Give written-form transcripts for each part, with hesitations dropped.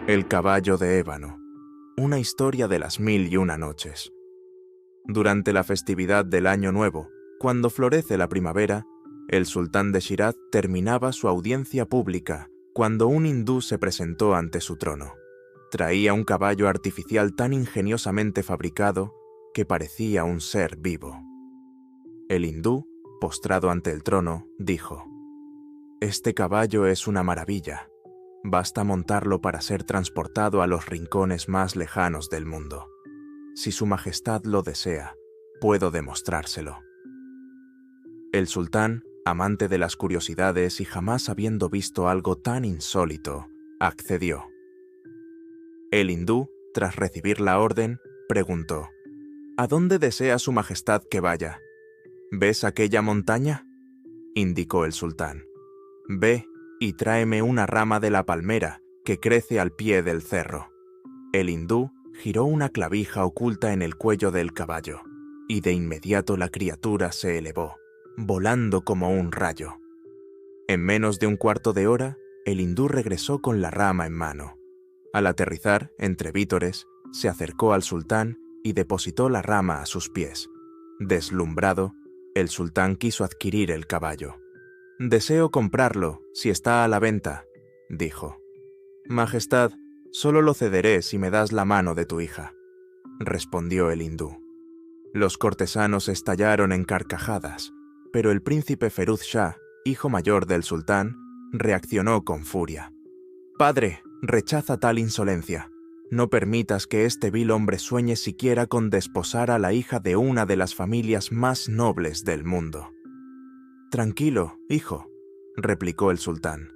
El caballo de ébano. Una historia de las 1001 noches. Durante la festividad del Año Nuevo, cuando florece la primavera, el sultán de Shiraz terminaba su audiencia pública cuando un hindú se presentó ante su trono. Traía un caballo artificial tan ingeniosamente fabricado que parecía un ser vivo. El hindú, postrado ante el trono, dijo: «Este caballo es una maravilla. Basta montarlo para ser transportado a los rincones más lejanos del mundo. Si su majestad lo desea, puedo demostrárselo». El sultán, amante de las curiosidades y jamás habiendo visto algo tan insólito, accedió. El hindú, tras recibir la orden, preguntó: «¿A dónde desea su majestad que vaya?» «¿Ves aquella montaña?», indicó el sultán. «Ve y tráeme una rama de la palmera que crece al pie del cerro». El hindú giró una clavija oculta en el cuello del caballo, y de inmediato la criatura se elevó, volando como un rayo. En menos de un cuarto de hora, el hindú regresó con la rama en mano. Al aterrizar, entre vítores, se acercó al sultán y depositó la rama a sus pies. Deslumbrado, el sultán quiso adquirir el caballo. «Deseo comprarlo, si está a la venta», dijo. «Majestad, solo lo cederé si me das la mano de tu hija», respondió el hindú. Los cortesanos estallaron en carcajadas, pero el príncipe Feruz Shah, hijo mayor del sultán, reaccionó con furia. «Padre, rechaza tal insolencia. No permitas que este vil hombre sueñe siquiera con desposar a la hija de una de las familias más nobles del mundo». «Tranquilo, hijo», replicó el sultán.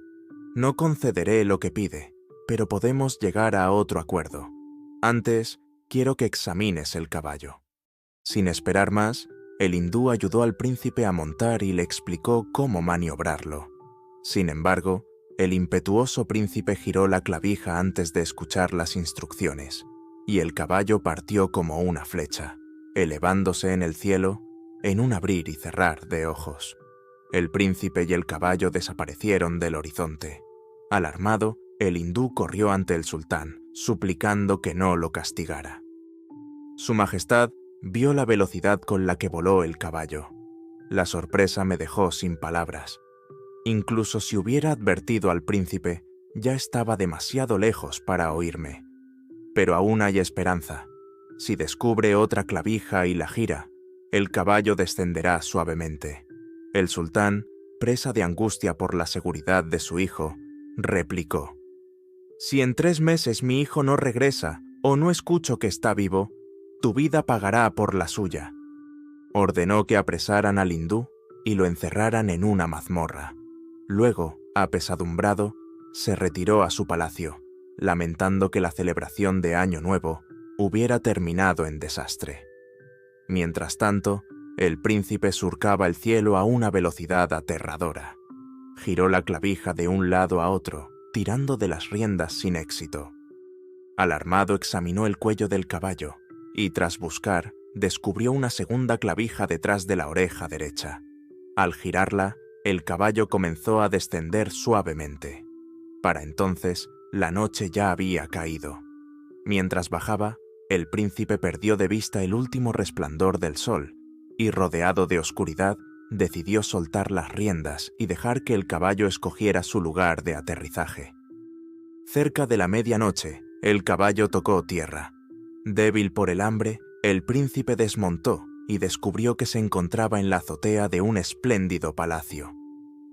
«No concederé lo que pide, pero podemos llegar a otro acuerdo. Antes, quiero que examines el caballo». Sin esperar más, el hindú ayudó al príncipe a montar y le explicó cómo maniobrarlo. Sin embargo, el impetuoso príncipe giró la clavija antes de escuchar las instrucciones, y el caballo partió como una flecha, elevándose en el cielo en un abrir y cerrar de ojos. El príncipe y el caballo desaparecieron del horizonte. Alarmado, el hindú corrió ante el sultán, suplicando que no lo castigara. Su majestad vio la velocidad con la que voló el caballo. La sorpresa me dejó sin palabras. Incluso si hubiera advertido al príncipe, ya estaba demasiado lejos para oírme. Pero aún hay esperanza. Si descubre otra clavija y la gira, el caballo descenderá suavemente. El sultán, presa de angustia por la seguridad de su hijo, replicó: «Si en 3 meses mi hijo no regresa o no escucho que está vivo, tu vida pagará por la suya». Ordenó que apresaran al hindú y lo encerraran en una mazmorra. Luego, apesadumbrado, se retiró a su palacio, lamentando que la celebración de Año Nuevo hubiera terminado en desastre. Mientras tanto, el príncipe surcaba el cielo a una velocidad aterradora. Giró la clavija de un lado a otro, tirando de las riendas sin éxito. Alarmado examinó el cuello del caballo y, tras buscar, descubrió una segunda clavija detrás de la oreja derecha. Al girarla, el caballo comenzó a descender suavemente. Para entonces, la noche ya había caído. Mientras bajaba, el príncipe perdió de vista el último resplandor del sol y, rodeado de oscuridad, decidió soltar las riendas y dejar que el caballo escogiera su lugar de aterrizaje. Cerca de la medianoche, el caballo tocó tierra. Débil por el hambre, el príncipe desmontó y descubrió que se encontraba en la azotea de un espléndido palacio.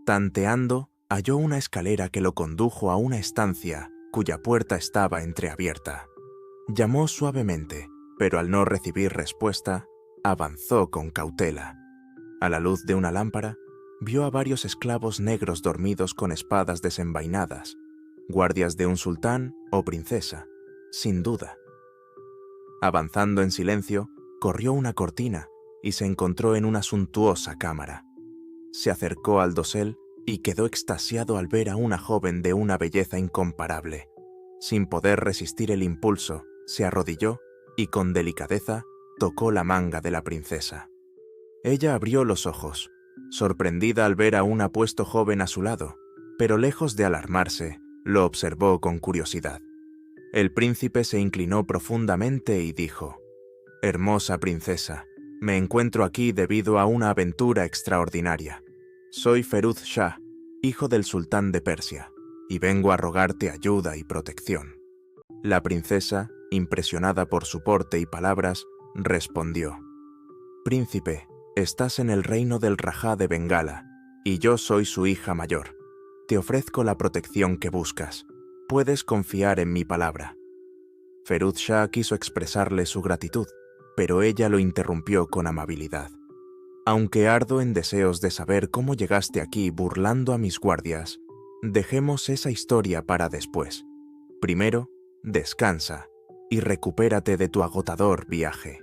Tanteando, halló una escalera que lo condujo a una estancia cuya puerta estaba entreabierta. Llamó suavemente, pero al no recibir respuesta, avanzó con cautela. A la luz de una lámpara, vio a varios esclavos negros dormidos con espadas desenvainadas, guardias de un sultán o princesa, sin duda. Avanzando en silencio, corrió una cortina y se encontró en una suntuosa cámara. Se acercó al dosel y quedó extasiado al ver a una joven de una belleza incomparable. Sin poder resistir el impulso, se arrodilló y con delicadeza tocó la manga de la princesa. Ella abrió los ojos, sorprendida al ver a un apuesto joven a su lado, pero lejos de alarmarse, lo observó con curiosidad. El príncipe se inclinó profundamente y dijo: «Hermosa princesa, me encuentro aquí debido a una aventura extraordinaria. Soy Feruz Shah, hijo del sultán de Persia, y vengo a rogarte ayuda y protección». La princesa, impresionada por su porte y palabras, respondió: «Príncipe, estás en el reino del Rajá de Bengala, y yo soy su hija mayor. Te ofrezco la protección que buscas. Puedes confiar en mi palabra». Feruz Shah quiso expresarle su gratitud, pero ella lo interrumpió con amabilidad. «Aunque ardo en deseos de saber cómo llegaste aquí burlando a mis guardias, dejemos esa historia para después. Primero, descansa y recupérate de tu agotador viaje».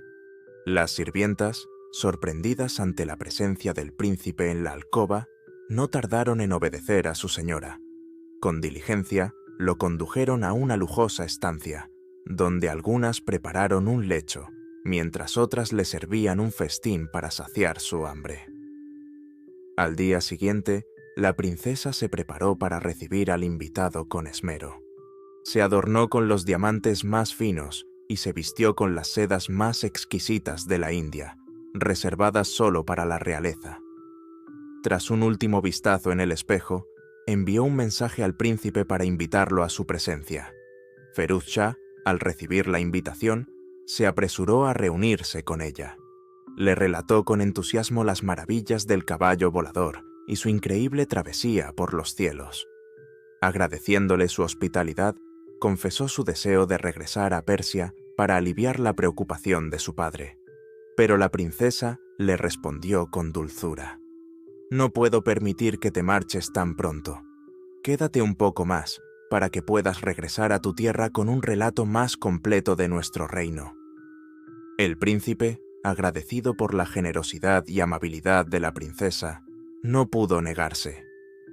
Las sirvientas, sorprendidas ante la presencia del príncipe en la alcoba, no tardaron en obedecer a su señora. Con diligencia, lo condujeron a una lujosa estancia, donde algunas prepararon un lecho, mientras otras le servían un festín para saciar su hambre. Al día siguiente, la princesa se preparó para recibir al invitado con esmero. Se adornó con los diamantes más finos y se vistió con las sedas más exquisitas de la India, reservadas solo para la realeza. Tras un último vistazo en el espejo, envió un mensaje al príncipe para invitarlo a su presencia. Feruz Shah, al recibir la invitación, se apresuró a reunirse con ella. Le relató con entusiasmo las maravillas del caballo volador y su increíble travesía por los cielos. Agradeciéndole su hospitalidad, confesó su deseo de regresar a Persia para aliviar la preocupación de su padre. Pero la princesa le respondió con dulzura: «No puedo permitir que te marches tan pronto. Quédate un poco más, para que puedas regresar a tu tierra con un relato más completo de nuestro reino». El príncipe, agradecido por la generosidad y amabilidad de la princesa, no pudo negarse.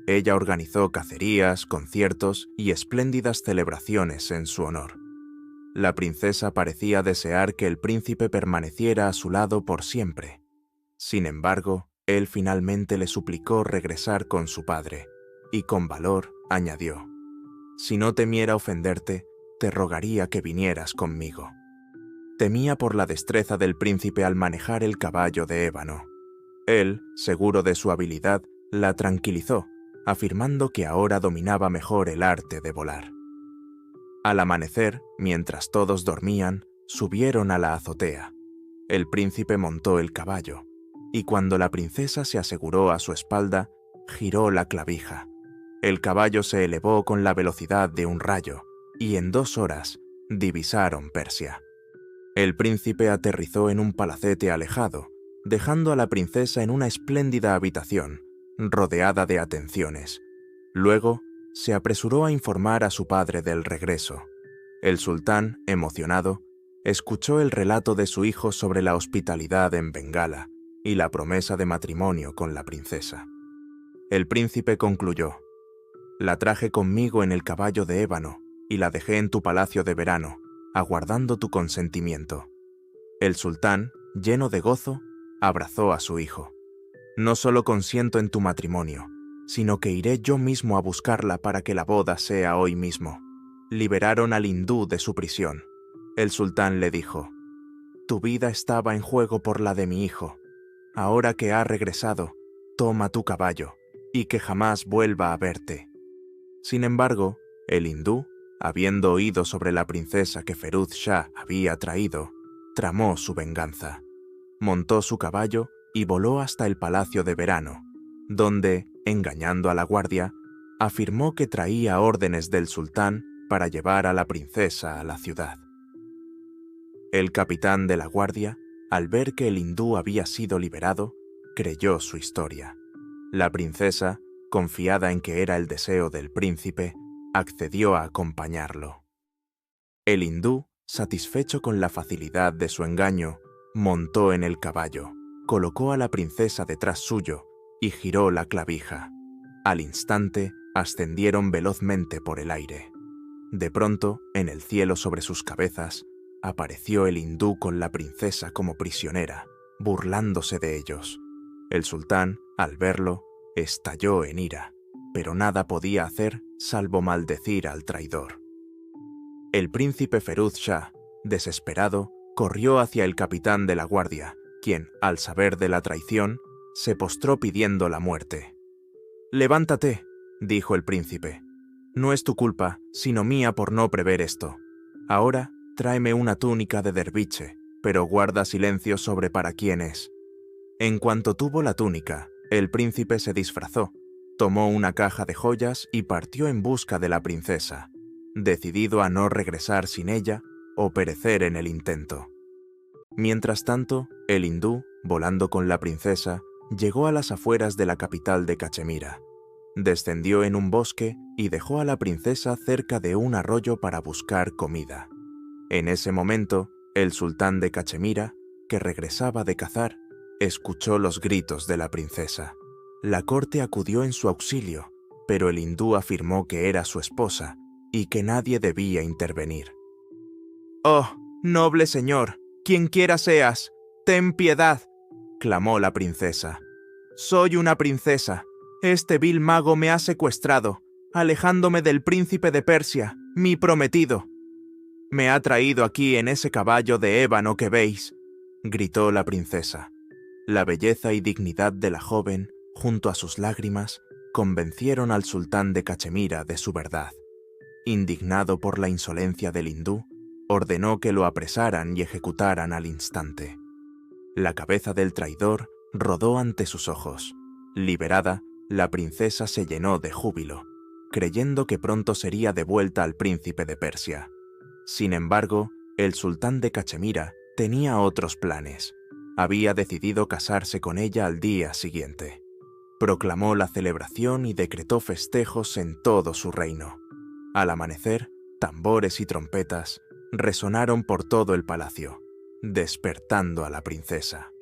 Ella organizó cacerías, conciertos y espléndidas celebraciones en su honor. La princesa parecía desear que el príncipe permaneciera a su lado por siempre. Sin embargo, él finalmente le suplicó regresar con su padre, y con valor añadió: «Si no temiera ofenderte, te rogaría que vinieras conmigo». Temía por la destreza del príncipe al manejar el caballo de ébano. Él, seguro de su habilidad, la tranquilizó, afirmando que ahora dominaba mejor el arte de volar. Al amanecer, mientras todos dormían, subieron a la azotea. El príncipe montó el caballo, y cuando la princesa se aseguró a su espalda, giró la clavija. El caballo se elevó con la velocidad de un rayo, y en 2 horas divisaron Persia. El príncipe aterrizó en un palacete alejado, dejando a la princesa en una espléndida habitación, rodeada de atenciones. Luego, se apresuró a informar a su padre del regreso. El sultán, emocionado, escuchó el relato de su hijo sobre la hospitalidad en Bengala y la promesa de matrimonio con la princesa. El príncipe concluyó: «La traje conmigo en el caballo de ébano y la dejé en tu palacio de verano, aguardando tu consentimiento». El sultán, lleno de gozo, abrazó a su hijo. «No solo consiento en tu matrimonio, sino que iré yo mismo a buscarla para que la boda sea hoy mismo». Liberaron al hindú de su prisión. El sultán le dijo: «Tu vida estaba en juego por la de mi hijo. Ahora que ha regresado, toma tu caballo, y que jamás vuelva a verte». Sin embargo, el hindú, habiendo oído sobre la princesa que Feruz Shah había traído, tramó su venganza. Montó su caballo y voló hasta el palacio de verano, donde, engañando a la guardia, afirmó que traía órdenes del sultán para llevar a la princesa a la ciudad. El capitán de la guardia, al ver que el hindú había sido liberado, creyó su historia. La princesa, confiada en que era el deseo del príncipe, accedió a acompañarlo. El hindú, satisfecho con la facilidad de su engaño, montó en el caballo, colocó a la princesa detrás suyo y giró la clavija. Al instante, ascendieron velozmente por el aire. De pronto, en el cielo sobre sus cabezas, apareció el hindú con la princesa como prisionera, burlándose de ellos. El sultán, al verlo, estalló en ira, pero nada podía hacer salvo maldecir al traidor. El príncipe Feruz Shah, desesperado, corrió hacia el capitán de la guardia, quien, al saber de la traición, se postró pidiendo la muerte. «Levántate», dijo el príncipe. «No es tu culpa, sino mía por no prever esto. Ahora, tráeme una túnica de derviche, pero guarda silencio sobre para quién es». En cuanto tuvo la túnica, el príncipe se disfrazó, tomó una caja de joyas y partió en busca de la princesa, decidido a no regresar sin ella o perecer en el intento. Mientras tanto, el hindú, volando con la princesa, llegó a las afueras de la capital de Cachemira. Descendió en un bosque y dejó a la princesa cerca de un arroyo para buscar comida. En ese momento, el sultán de Cachemira, que regresaba de cazar, escuchó los gritos de la princesa. La corte acudió en su auxilio, pero el hindú afirmó que era su esposa y que nadie debía intervenir. «¡Oh, noble señor, quien quiera seas, ten piedad!», clamó la princesa. «Soy una princesa. Este vil mago me ha secuestrado, alejándome del príncipe de Persia, mi prometido. Me ha traído aquí en ese caballo de ébano que veis», gritó la princesa. La belleza y dignidad de la joven, junto a sus lágrimas, convencieron al sultán de Cachemira de su verdad. Indignado por la insolencia del hindú, ordenó que lo apresaran y ejecutaran al instante. La cabeza del traidor rodó ante sus ojos. Liberada, la princesa se llenó de júbilo, creyendo que pronto sería devuelta al príncipe de Persia. Sin embargo, el sultán de Cachemira tenía otros planes. Había decidido casarse con ella al día siguiente. Proclamó la celebración y decretó festejos en todo su reino. Al amanecer, tambores y trompetas resonaron por todo el palacio, despertando a la princesa.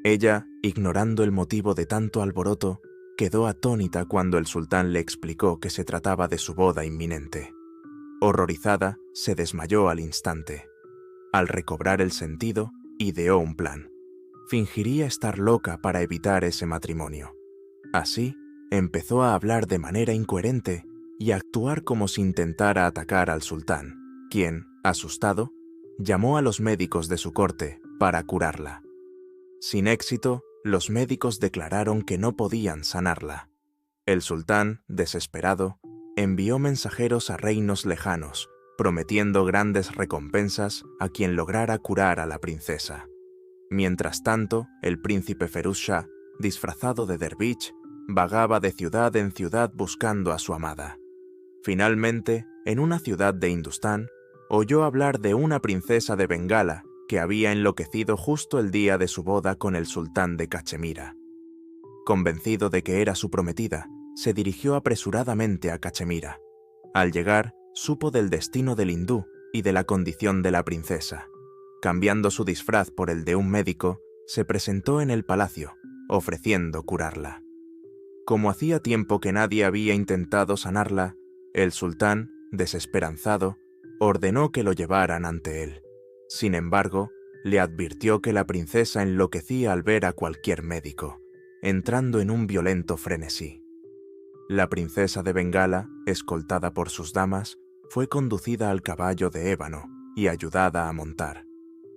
Ella, ignorando el motivo de tanto alboroto, quedó atónita cuando el sultán le explicó que se trataba de su boda inminente. Horrorizada, se desmayó al instante. Al recobrar el sentido, ideó un plan. Fingiría estar loca para evitar ese matrimonio. Así, empezó a hablar de manera incoherente y a actuar como si intentara atacar al sultán, quien, asustado, llamó a los médicos de su corte para curarla. Sin éxito, los médicos declararon que no podían sanarla. El sultán, desesperado, envió mensajeros a reinos lejanos, prometiendo grandes recompensas a quien lograra curar a la princesa. Mientras tanto, el príncipe Feruz Shah, disfrazado de derviche, vagaba de ciudad en ciudad buscando a su amada. Finalmente, en una ciudad de Hindustán, oyó hablar de una princesa de Bengala que había enloquecido justo el día de su boda con el sultán de Cachemira. Convencido de que era su prometida, se dirigió apresuradamente a Cachemira. Al llegar, supo del destino del hindú y de la condición de la princesa. Cambiando su disfraz por el de un médico, se presentó en el palacio, ofreciendo curarla. Como hacía tiempo que nadie había intentado sanarla, el sultán, desesperanzado, ordenó que lo llevaran ante él. Sin embargo, le advirtió que la princesa enloquecía al ver a cualquier médico, entrando en un violento frenesí. La princesa de Bengala, escoltada por sus damas, fue conducida al caballo de ébano y ayudada a montar.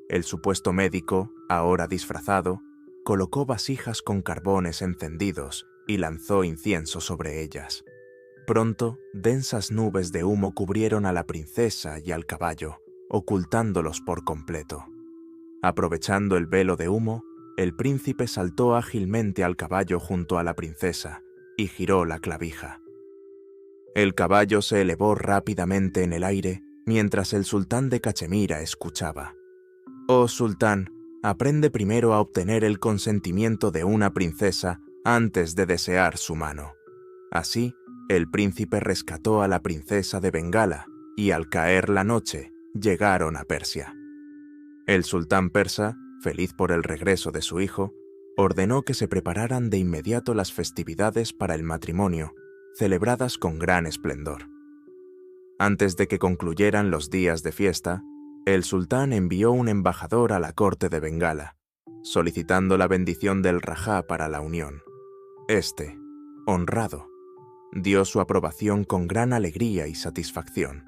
El supuesto médico, ahora disfrazado, colocó vasijas con carbones encendidos y lanzó incienso sobre ellas. Pronto, densas nubes de humo cubrieron a la princesa y al caballo, ocultándolos por completo. Aprovechando el velo de humo, el príncipe saltó ágilmente al caballo junto a la princesa y giró la clavija. El caballo se elevó rápidamente en el aire mientras el sultán de Cachemira escuchaba. «Oh sultán, aprende primero a obtener el consentimiento de una princesa antes de desear su mano». Así, el príncipe rescató a la princesa de Bengala y al caer la noche, llegaron a Persia. El sultán persa, feliz por el regreso de su hijo, ordenó que se prepararan de inmediato las festividades para el matrimonio, celebradas con gran esplendor. Antes de que concluyeran los días de fiesta, el sultán envió un embajador a la corte de Bengala, solicitando la bendición del Rajá para la unión. Este, honrado, dio su aprobación con gran alegría y satisfacción.